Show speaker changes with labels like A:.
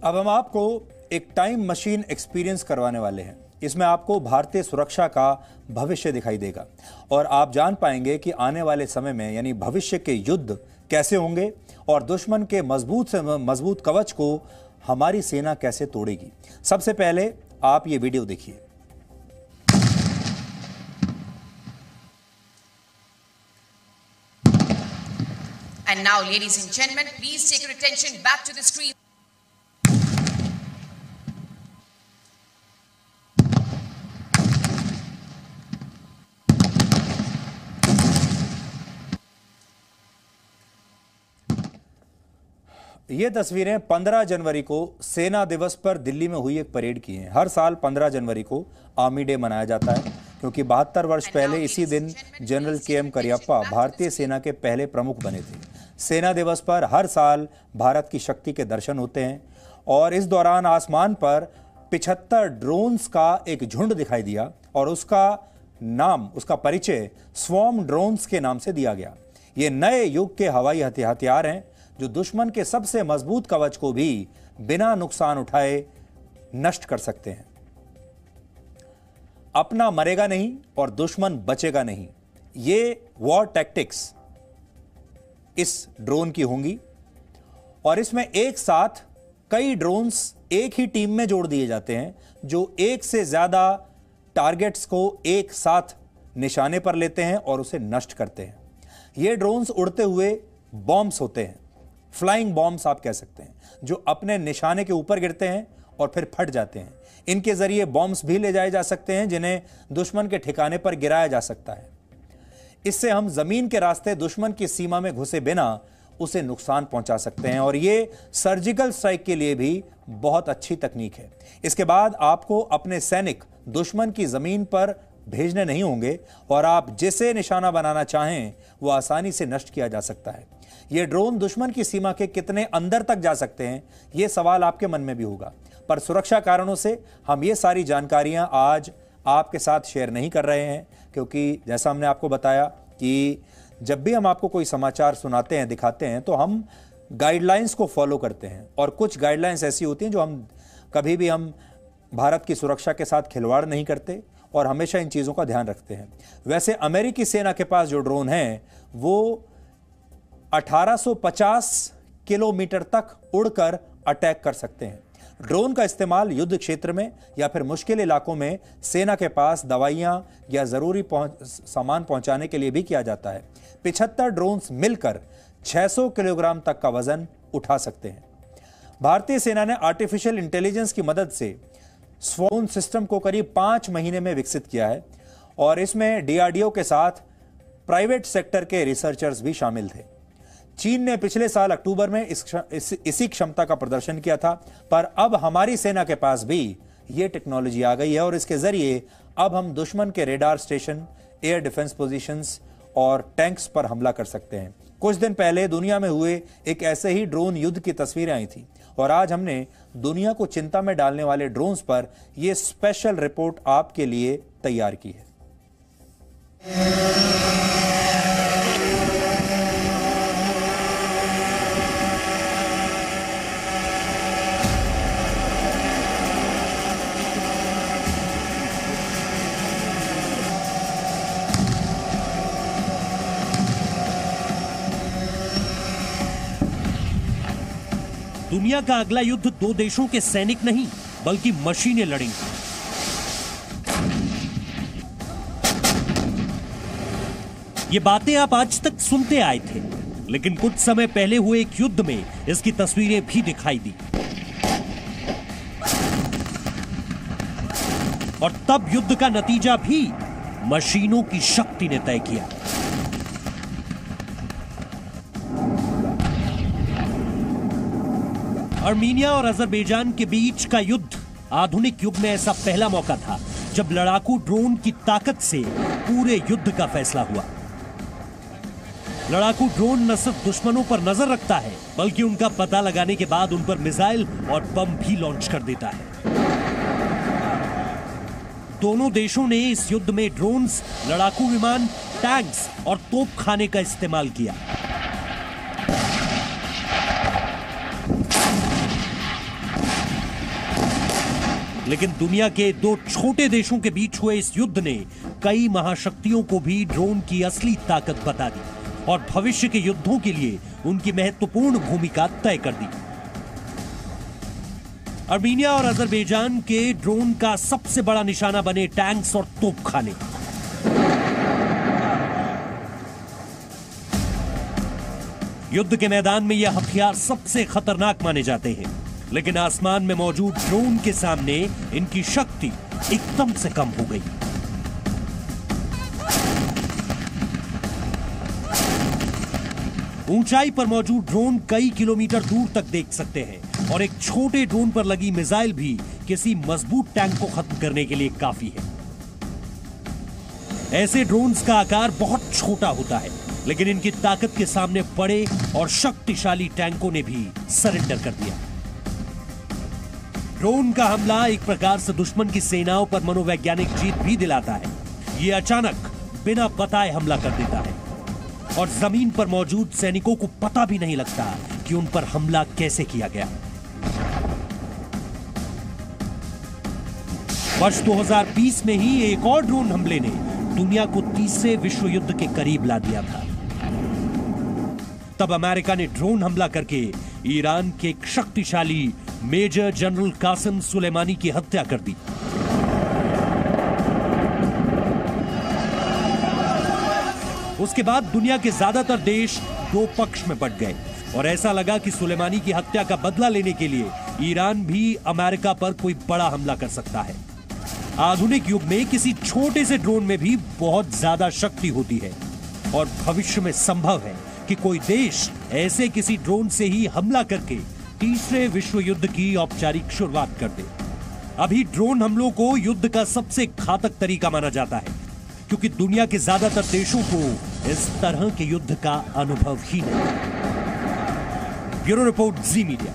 A: अब हम आपको एक टाइम मशीन एक्सपीरियंस करवाने वाले हैं। इसमें आपको भारतीय सुरक्षा का भविष्य दिखाई देगा और आप जान पाएंगे कि आने वाले समय में यानी भविष्य के युद्ध कैसे होंगे और दुश्मन के मजबूत से मजबूत कवच को हमारी सेना कैसे तोड़ेगी। सबसे पहले आप ये वीडियो देखिए।
B: And now, ladies and gentlemen, please take your attention back to the screen.
A: ये तस्वीरें 15 जनवरी को सेना दिवस पर दिल्ली में हुई एक परेड की हैं। हर साल 15 जनवरी को आर्मी डे मनाया जाता है क्योंकि 72 वर्ष पहले इसी दिन जनरल के.एम. करियप्पा भारतीय सेना के पहले प्रमुख बने थे। सेना दिवस पर हर साल भारत की शक्ति के दर्शन होते हैं और इस दौरान आसमान पर 75 ड्रोन्स का एक झुंड दिखाई दिया और उसका परिचय स्वॉर्म ड्रोन्स के नाम से दिया गया। ये नए युग के हवाई हथियार हैं जो दुश्मन के सबसे मजबूत कवच को भी बिना नुकसान उठाए नष्ट कर सकते हैं। अपना मरेगा नहीं और दुश्मन बचेगा नहीं, ये वॉर टैक्टिक्स इस ड्रोन की होंगी और इसमें एक साथ कई ड्रोन्स एक ही टीम में जोड़ दिए जाते हैं जो एक से ज्यादा टारगेट्स को एक साथ निशाने पर लेते हैं और उसे नष्ट करते हैं। ये ड्रोन्स उड़ते हुए बॉम्ब्स होते हैं, फ्लाइंग बॉम्ब्स आप कह सकते हैं, जो अपने निशाने के ऊपर गिरते हैं और फिर फट जाते हैं। इनके जरिए बॉम्ब्स भी ले जाए जा सकते हैं जिन्हें दुश्मन के ठिकाने पर गिराया जा सकता है। इससे हम जमीन के रास्ते दुश्मन की सीमा में घुसे बिना उसे नुकसान पहुंचा सकते हैं और ये सर्जिकल स्ट्राइक के लिए भी बहुत अच्छी तकनीक है। इसके बाद आपको अपने सैनिक दुश्मन की जमीन पर भेजने नहीं होंगे और आप जिसे निशाना बनाना चाहें वो आसानी से नष्ट किया जा सकता है। ये ड्रोन दुश्मन की सीमा के कितने अंदर तक जा सकते हैं, ये सवाल आपके मन में भी होगा, पर सुरक्षा कारणों से हम ये सारी जानकारियां आज आपके साथ शेयर नहीं कर रहे हैं क्योंकि जैसा हमने आपको बताया कि जब भी हम आपको कोई समाचार सुनाते हैं, दिखाते हैं, तो हम गाइडलाइंस को फॉलो करते हैं और कुछ गाइडलाइंस ऐसी होती हैं जो कभी भी हम भारत की सुरक्षा के साथ खिलवाड़ नहीं करते और हमेशा इन चीज़ों का ध्यान रखते हैं। वैसे अमेरिकी सेना के पास जो ड्रोन हैं वो 1850 किलोमीटर तक उड़कर अटैक कर सकते हैं। ड्रोन का इस्तेमाल युद्ध क्षेत्र में या फिर मुश्किल इलाकों में सेना के पास दवाइयां या जरूरी सामान पहुंचाने के लिए भी किया जाता है। 75 ड्रोन्स मिलकर 600 किलोग्राम तक का वजन उठा सकते हैं। भारतीय सेना ने आर्टिफिशियल इंटेलिजेंस की मदद से स्वॉर्म सिस्टम को करीब 5 महीने में विकसित किया है और इसमें डीआरडीओ के साथ प्राइवेट सेक्टर के रिसर्चर्स भी शामिल थे। चीन ने पिछले साल अक्टूबर में इसी क्षमता का प्रदर्शन किया था, पर अब हमारी सेना के पास भी यह टेक्नोलॉजी आ गई है और इसके जरिए अब हम दुश्मन के radar station, air defence positions और टैंक्स पर हमला कर सकते हैं। कुछ दिन पहले दुनिया में हुए एक ऐसे ही ड्रोन युद्ध की तस्वीरें आई थी और आज हमने दुनिया को चिंता में डालने वाले ड्रोन्स पर यह स्पेशल रिपोर्ट आपके लिए तैयार की है।
C: दुनिया का अगला युद्ध दो देशों के सैनिक नहीं बल्कि मशीनें लड़ेंगी। ये बातें आप आज तक सुनते आए थे, लेकिन कुछ समय पहले हुए एक युद्ध में इसकी तस्वीरें भी दिखाई दी और तब युद्ध का नतीजा भी मशीनों की शक्ति ने तय किया। आर्मीनिया और अजरबैजान के बीच का युद्ध आधुनिक युग में ऐसा पहला मौका था जब लड़ाकू ड्रोन की ताकत से पूरे युद्ध का फैसला हुआ। लड़ाकू ड्रोन न सिर्फ दुश्मनों पर नजर रखता है बल्कि उनका पता लगाने के बाद उन पर मिसाइल और बम भी लॉन्च कर देता है। दोनों देशों ने इस युद्ध में ड्रोन्स, लड़ाकू विमान, टैंक्स और तोपखाने का इस्तेमाल किया। लेकिन दुनिया के दो छोटे देशों के बीच हुए इस युद्ध ने कई महाशक्तियों को भी ड्रोन की असली ताकत बता दी और भविष्य के युद्धों के लिए उनकी महत्वपूर्ण भूमिका तय कर दी। अर्मीनिया और अजरबैजान के ड्रोन का सबसे बड़ा निशाना बने टैंक्स और तोपखाने। युद्ध के मैदान में यह हथियार सबसे खतरनाक माने जाते हैं, लेकिन आसमान में मौजूद ड्रोन के सामने इनकी शक्ति एकदम से कम हो गई। ऊंचाई पर मौजूद ड्रोन कई किलोमीटर दूर तक देख सकते हैं और एक छोटे ड्रोन पर लगी मिसाइल भी किसी मजबूत टैंक को खत्म करने के लिए काफी है। ऐसे ड्रोन्स का आकार बहुत छोटा होता है, लेकिन इनकी ताकत के सामने बड़े और शक्तिशाली टैंकों ने भी सरेंडर कर दिया। ड्रोन का हमला एक प्रकार से दुश्मन की सेनाओं पर मनोवैज्ञानिक जीत भी दिलाता है। यह अचानक बिना बताए हमला कर देता है और जमीन पर मौजूद सैनिकों को पता भी नहीं लगता कि उन पर हमला कैसे किया गया। वर्ष 2020 में ही एक और ड्रोन हमले ने दुनिया को तीसरे विश्व युद्ध के करीब ला दिया था। तब अमेरिका ने ड्रोन हमला करके ईरान के एक शक्तिशाली मेजर जनरल कासिम सुलेमानी की हत्या कर दी। उसके बाद दुनिया के ज्यादातर देश दो पक्ष में बंट गए और ऐसा लगा कि सुलेमानी की हत्या का बदला लेने के लिए ईरान भी अमेरिका पर कोई बड़ा हमला कर सकता है। आधुनिक युग में किसी छोटे से ड्रोन में भी बहुत ज्यादा शक्ति होती है और भविष्य में संभव है कि कोई देश ऐसे किसी ड्रोन से ही हमला करके तीसरे विश्व युद्ध की औपचारिक शुरुआत कर दे। अभी ड्रोन हमलों को युद्ध का सबसे घातक तरीका माना जाता है, क्योंकि दुनिया के ज्यादातर देशों को इस तरह के युद्ध का अनुभव ही नहीं। ब्यूरो रिपोर्ट, जी मीडिया।